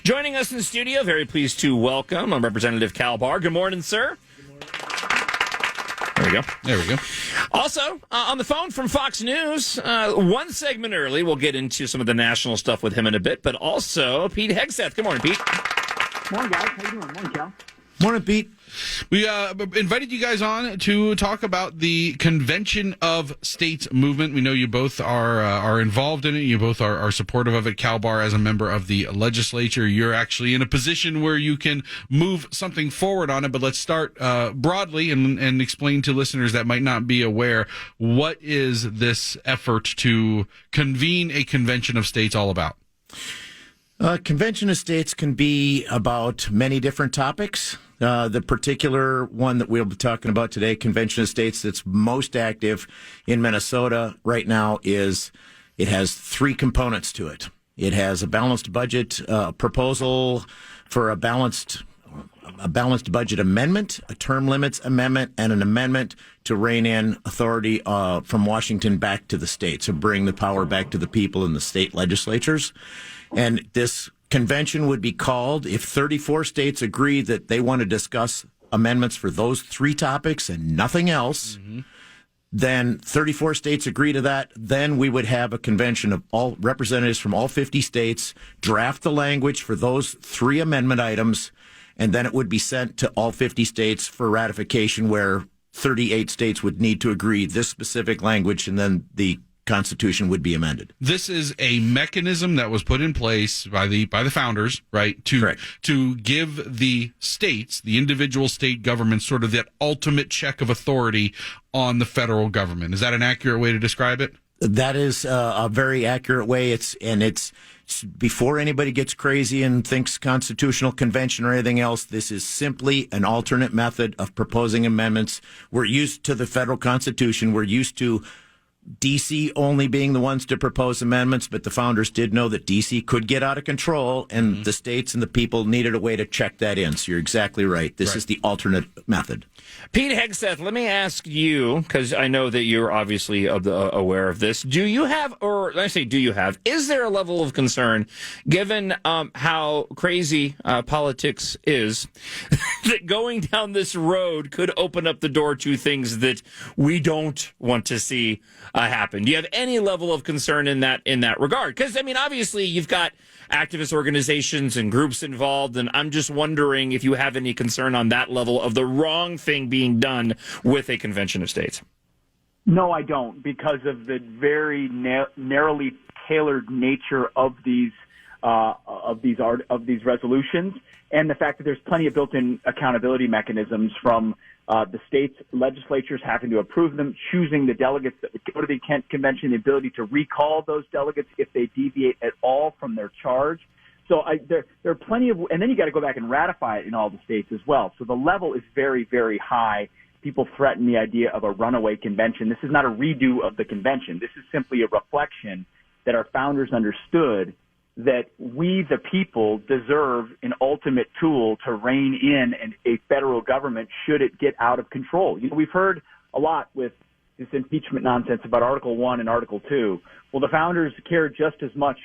Joining us in the studio, very pleased to welcome Representative Bahr. Good morning, sir. There we go. Also, on the phone from Fox News, one segment early, we'll get into some of the national stuff with him in a bit, but also Pete Hegseth. Good morning, Pete. Morning, guys. How you doing? Morning, Cal. Morning, Pete. We invited you guys on to talk about the Convention of States movement. We know you both are involved in it. You both are supportive of it. Bahr, as a member of the legislature, you're actually in a position where you can move something forward on it. But let's start broadly and explain to listeners that might not be aware, what is this effort to convene a Convention of States all about? Convention of States can be about many different topics. The particular one that we'll be talking about today, Convention of States, that's most active in Minnesota right now, it has three components to it. It has a balanced budget proposal for a balanced budget amendment, a term limits amendment, and an amendment to rein in authority from Washington back to the states, so bring the power back to the people in the state legislatures. And this convention would be called, if 34 states agree that they want to discuss amendments for those three topics and nothing else, then 34 states agree to that. Then we would have a convention of all representatives from all 50 states, draft the language for those three amendment items, and then it would be sent to all 50 states for ratification, where 38 states would need to agree this specific language, and then the Constitution would be amended. This is a mechanism that was put in place by the founders, right? To give the states, the individual state governments, sort of that ultimate check of authority on the federal government. Is that an accurate way to describe it? That is a very accurate way. It's before anybody gets crazy and thinks constitutional convention or anything else, this is simply an alternate method of proposing amendments. We're used to the federal Constitution. We're used to D.C. only being the ones to propose amendments, but the founders did know that D.C. could get out of control, and the states and the people needed a way to check that in. So you're exactly right. This is the alternate method. Pete Hegseth, let me ask you, because I know that you're obviously aware of this. Do you have, or let me say, do you have, is there a level of concern, given how crazy politics is, that going down this road could open up the door to things that we don't want to see happen? Do you have any level of concern in that regard? Because, I mean, obviously you've got activist organizations and groups involved, and I'm just wondering if you have any concern on that level of the wrong thing being done with a convention of states. No, I don't, because of the very narrowly tailored nature of these resolutions, and the fact that there's plenty of built-in accountability mechanisms from the states' legislatures having to approve them, choosing the delegates that would go to the convention, the ability to recall those delegates if they deviate at all from their charge. So there are plenty of, and then you got to go back and ratify it in all the states as well. So the level is very, very high. People threaten the idea of a runaway convention. This is not a redo of the convention. This is simply a reflection that our founders understood that we, the people, deserve an ultimate tool to rein in a federal government should it get out of control. You know, we've heard a lot with this impeachment nonsense about Article 1 and Article 2. Well, the founders cared just as much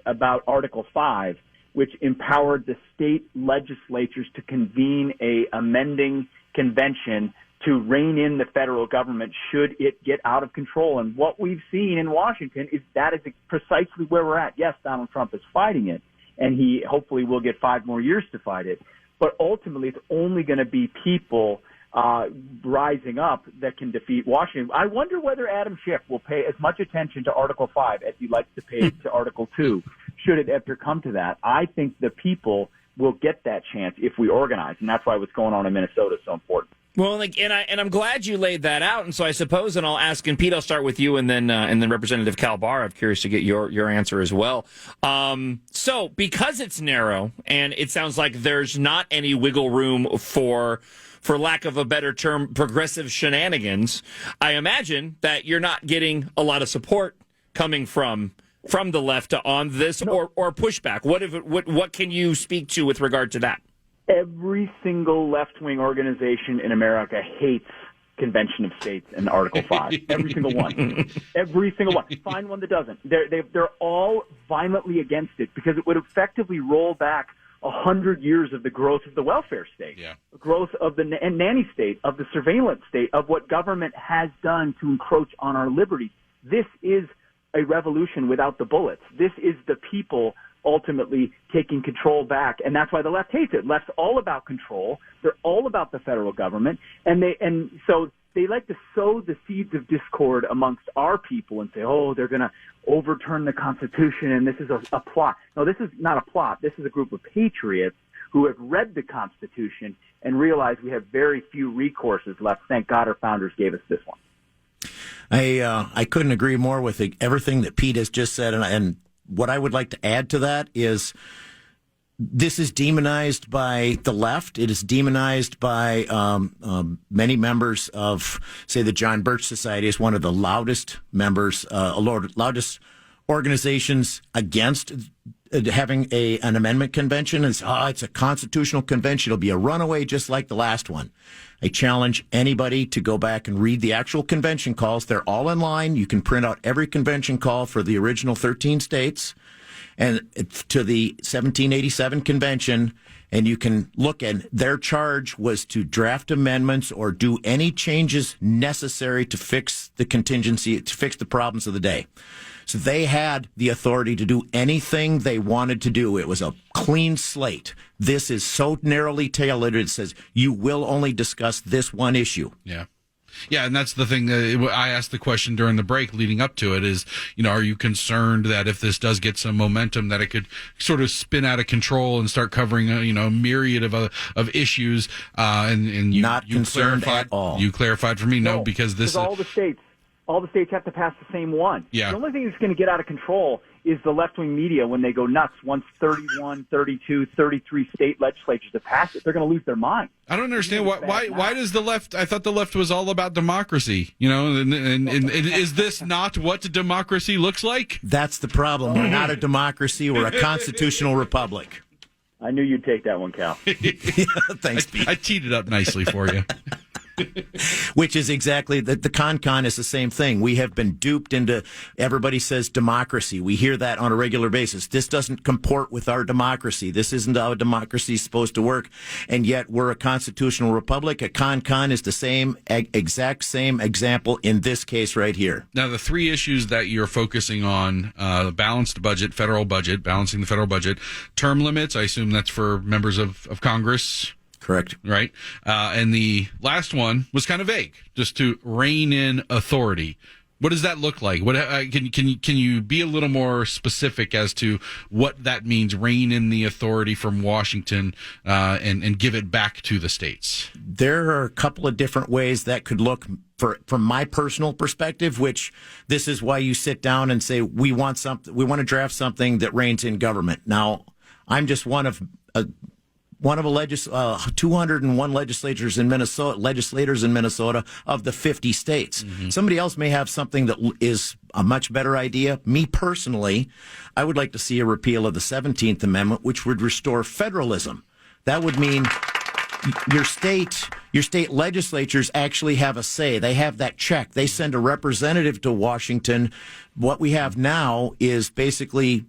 about Article 5, which empowered the state legislatures to convene a amending convention to rein in the federal government should it get out of control. And what we've seen in Washington is that is precisely where we're at. Yes, Donald Trump is fighting it, and he hopefully will get 5 more years to fight it. But ultimately, it's only going to be people rising up that can defeat Washington. I wonder whether Adam Schiff will pay as much attention to Article 5 as he likes to pay to Article 2, should it ever come to that. I think the people will get that chance if we organize, and that's why what's going on in Minnesota is so important. Well, and I'm glad you laid that out. And so I suppose, and I'll ask, and Pete, I'll start with you, and then Representative Bahr. I'm curious to get your answer as well. So because it's narrow, and it sounds like there's not any wiggle room for lack of a better term, progressive shenanigans, I imagine that you're not getting a lot of support coming from the left on this, or pushback. What can you speak to with regard to that? Every single left-wing organization in America hates Convention of States and Article 5. Every single one. Every single one. Find one that doesn't. They're all violently against it because it would effectively roll back 100 years of the growth of the welfare state, growth of the nanny state, of the surveillance state, of what government has done to encroach on our liberties. This is a revolution without the bullets. This is the people ultimately taking control back, and that's why the left hates it. Left's all about control. They're all about the federal government, and so they like to sow the seeds of discord amongst our people and say, oh, they're going to overturn the Constitution and this is a plot. No, this is not a plot. This is a group of patriots who have read the Constitution and realize we have very few recourses left. Thank God our founders gave us this one. I couldn't agree more with everything that Pete has just said, and what I would like to add to that is this is demonized by the left. It is demonized by many members of, say, the John Birch Society is one of the loudest members, loudest organizations against having an amendment convention. It's a constitutional convention. It'll be a runaway just like the last one. I challenge anybody to go back and read the actual convention calls. They're all in line. You can print out every convention call for the original 13 states and to the 1787 convention, and you can look at their charge was to draft amendments or do any changes necessary to fix the contingency, to fix the problems of the day. So they had the authority to do anything they wanted to do. It was a clean slate. This is so narrowly tailored. It says you will only discuss this one issue. Yeah. Yeah, and that's the thing. I asked the question during the break leading up to it is, are you concerned that if this does get some momentum that it could sort of spin out of control and start covering, a myriad of issues? And you not concerned clarified, at all. You clarified for me, no, because this all the states have to pass the same one. Yeah. The only thing that's going to get out of control is the left-wing media when they go nuts. Once 31, 32, 33 state legislatures have passed it, they're going to lose their mind. I don't understand why does the left? I thought the left was all about democracy. And is this not what democracy looks like? That's the problem. We're not a democracy. We're a constitutional republic. I knew you'd take that one, Cal. Thanks, Pete. I teed it up nicely for you. Which is exactly the con is the same thing. We have been duped into, everybody says democracy. We hear that on a regular basis. This doesn't comport with our democracy. This isn't how a democracy is supposed to work. And yet we're a constitutional republic. A con is the exact same example in this case right here. Now, the three issues that you're focusing on, balanced budget, federal budget, balancing the federal budget, term limits, I assume that's for members of Congress. Correct. Right. And the last one was kind of vague, just to rein in authority. What does that look like? What can you be a little more specific as to what that means? Rein in the authority from Washington and give it back to the states. There are a couple of different ways that could look from my personal perspective. Which this is why you sit down and say we want to draft something that reins in government. Now, I'm just one of 201 legislators in Minnesota of the 50 states. Mm-hmm. Somebody else may have something that is a much better idea. Me personally, I would like to see a repeal of the 17th Amendment, which would restore federalism. That would mean your state legislatures actually have a say. They have that check. They send a representative to Washington. What we have now is basically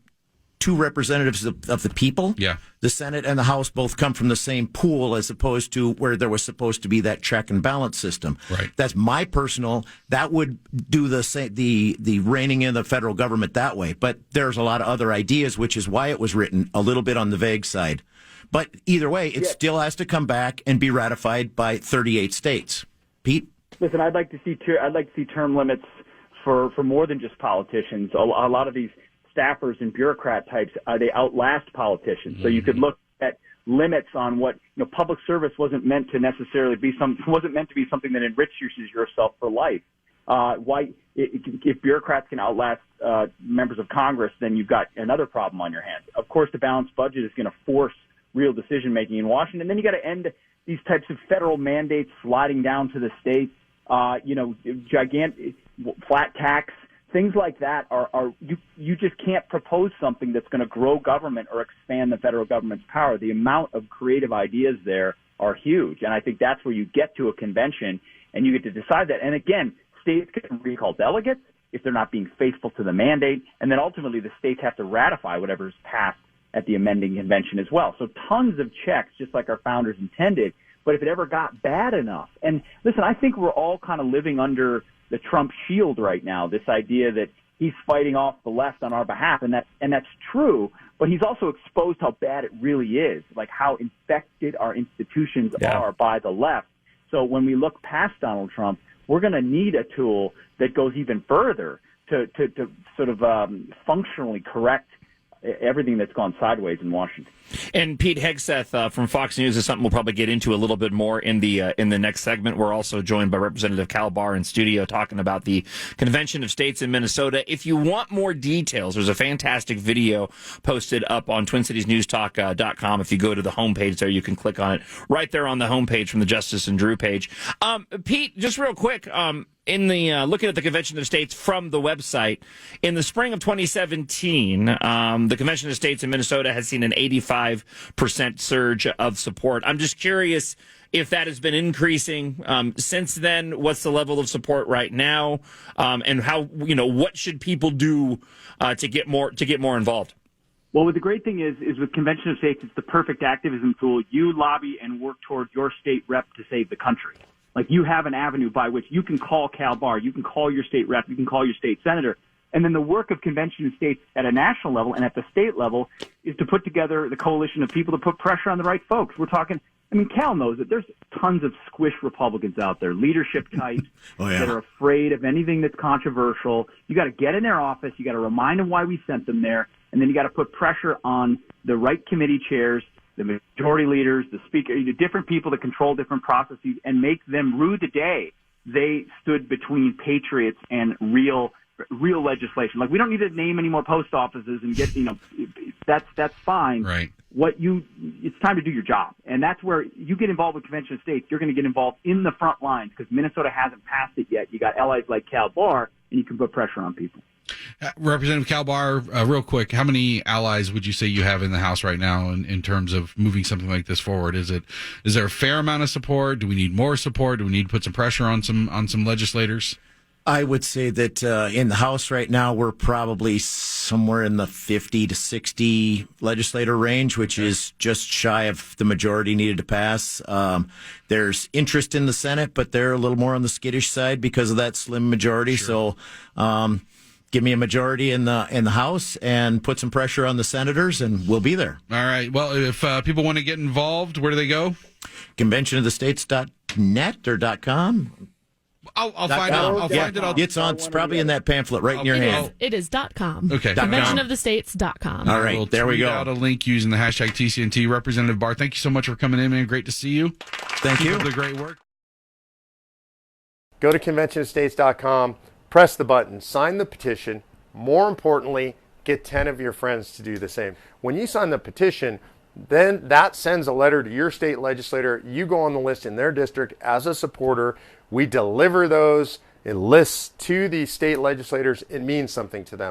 two representatives of the people. Yeah. The Senate and the House both come from the same pool as opposed to where there was supposed to be that check and balance system. Right. That's my personal, that would do the reining in the federal government that way. But there's a lot of other ideas, which is why it was written a little bit on the vague side. But either way, it still has to come back and be ratified by 38 states. Pete? Listen, I'd like to see term limits for more than just politicians. A lot of these staffers and bureaucrat types, they outlast politicians. So you could look at limits on what, public service wasn't meant to necessarily be something that enriches yourself for life. If bureaucrats can outlast members of Congress, then you've got another problem on your hands. Of course, the balanced budget is going to force real decision making in Washington. Then you got to end these types of federal mandates sliding down to the states. Gigantic flat tax. Things like that you just can't propose something that's going to grow government or expand the federal government's power. The amount of creative ideas there are huge, and I think that's where you get to a convention and you get to decide that. And again, states can recall delegates if they're not being faithful to the mandate, and then ultimately the states have to ratify whatever's passed at the amending convention as well. So tons of checks, just like our founders intended. But if it ever got bad enough, and listen, I think we're all kind of living under the Trump shield right now, this idea that he's fighting off the left on our behalf, and that's true, but he's also exposed how bad it really is, like how infected our institutions are by the left. So when we look past Donald Trump, we're going to need a tool that goes even further to sort of functionally correct everything that's gone sideways in Washington. And Pete Hegseth from Fox News is something we'll probably get into a little bit more in the next segment. We're also joined by Representative Cal Bahr in studio talking about the Convention of States in Minnesota. If you want more details, there's a fantastic video posted up on TwinCitiesNewsTalk.com. If you go to the homepage there, you can click on it right there on the homepage from the Justice and Drew page. Pete, just real quick, in the looking at the Convention of States from the website, in the spring of 2017, the Convention of States in Minnesota has seen an 85% surge of support. I'm just curious if that has been increasing since then. What's the level of support right now, and how what should people do to get more involved? Well, the great thing is with Convention of States, it's the perfect activism tool. You lobby and work toward your state rep to save the country. Like, you have an avenue by which you can call Cal Bahr, you can call your state rep, you can call your state senator. And then the work of Convention of States at a national level and at the state level is to put together the coalition of people to put pressure on the right folks. We're talking, Cal knows that there's tons of squish Republicans out there, leadership types that are afraid of anything that's controversial. You got to get in their office, you got to remind them why we sent them there, and then you got to put pressure on the right committee chairs, the majority leaders, the speaker, the different people that control different processes, and make them rue the day they stood between patriots and real legislation. Like, we don't need to name any more post offices and get, that's fine. Right. It's time to do your job. And that's where you get involved with Convention of States. You're going to get involved in the front lines because Minnesota hasn't passed it yet. You got allies like Cal Bahr, and you can put pressure on people. Representative Cal Bahr, real quick, how many allies would you say you have in the House right now in terms of moving something like this forward? Is there a fair amount of support? Do we need more support? Do we need to put some pressure on some legislators? I would say that in the House right now, we're probably somewhere in the 50 to 60 legislator range, which is just shy of the majority needed to pass. There's interest in the Senate, but they're a little more on the skittish side because of that slim majority. Sure. So give me a majority in the House and put some pressure on the senators, and we'll be there. All right. Well, if people want to get involved, where do they go? Conventionofthestates.net or .com. I'll find it. I'll find it. It's probably in that pamphlet right in your hand. It is .com. Okay. Conventionofthestates.com. All right, there we go. Out a link using the hashtag TCNT. Representative Bahr, thank you so much for coming in, man. Great to see you. Thank you. Keep up the great work. Go to conventionofstates.com, press the button, sign the petition. More importantly, get 10 of your friends to do the same. When you sign the petition, then that sends a letter to your state legislator. You go on the list in their district as a supporter. We deliver those lists to the state legislators. It means something to them.